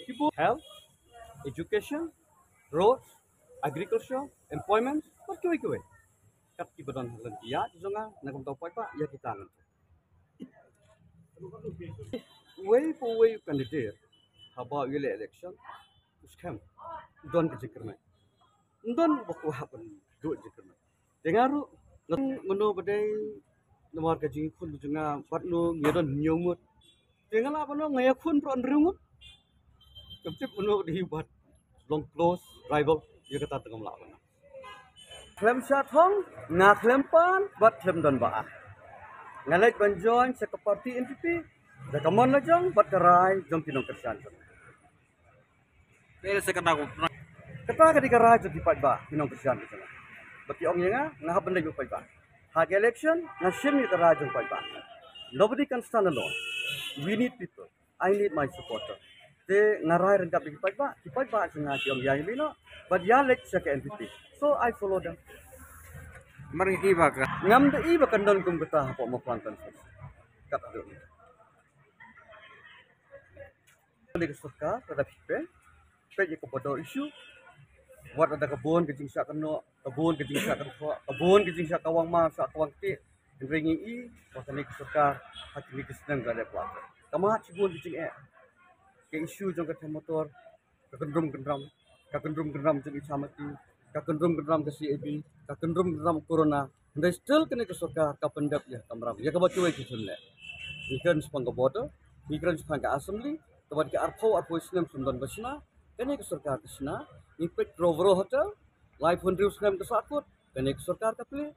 People, health, education, roads, agriculture, employment, what kau ikut? Kat kita dan halan ya, jangan nak kau tahu apa ya kita ngan. Way for way candidate, haba ile election, scam, don kejikerna. Don baku hapan, do kejikerna. Dengaru, menu badai nomor kaji kun juga patno ngeron nyomut. Dengar apa no ngaya kun peron rungut. Keptip menu dihibat long close rival ya kata tengah melawan. Klaim syatong, ngak klaim pan, buat klaim don baah. Ngalai banjoin sekeparti NPP, dah kamon lajang buat kerai jom pinong kerjaan. Pero sa kanako Kata kadi kerai jom dipat bah pinong kerjaan di sana. Bagi orang yang ngah benda jom pat bah. Hag election, nasim ni kerai jom pat bah. Nobody can stand alone. We need people. I need my supporter. Te ngarai rengkap dipat bah sengaja yang yang bino, but ya lek sa ke NPP. So I follow them. marikiba ka. Ngam da iba kandon kum kata apa mo kwantan sa. Kata do. Oleh सरकार terhadap pe je kepada isu buat ada kebun kejing sak kena kebun kejing sak kena kebun kejing sak kawang ma sak kawang ti ringi i pasal ni सरकार hak ni kesenang gale puak kama cibun kejing ke isu jong kata motor kakendrum gendram jeng isamati kakendrum gendram ke CAB kakendrum gendram corona and still kena ke सरकार ka pendap ya kamram ya ka batu ai kisunle ikan sepang ke border ikan sepang ke assembly Tawad ke arpo Islam sundan basna, kene ke सरकार kesna, impact rovero hotel, life hundred Islam ke sakut, kene ke सरकार ka pli,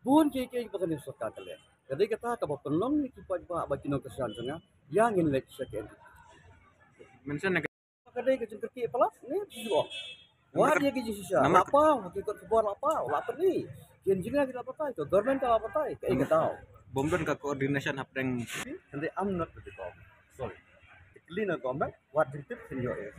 bun ke bakan ke सरकार ka le. Jadi kata ka penom ni kipat ba bakino kesan sanga, yang in lek second. Mention na Kadai ke jengkerti pala, ni jiwa. Wah dia ke jisisa. Apa? Ikut sebuah apa? Apa ni? Jenjingan kita apa itu? Government kita apa itu? Kayak tahu. bomdon ka coordination hapdeng And I'm not the government. Sorry. The cleaner government, what did it in your area?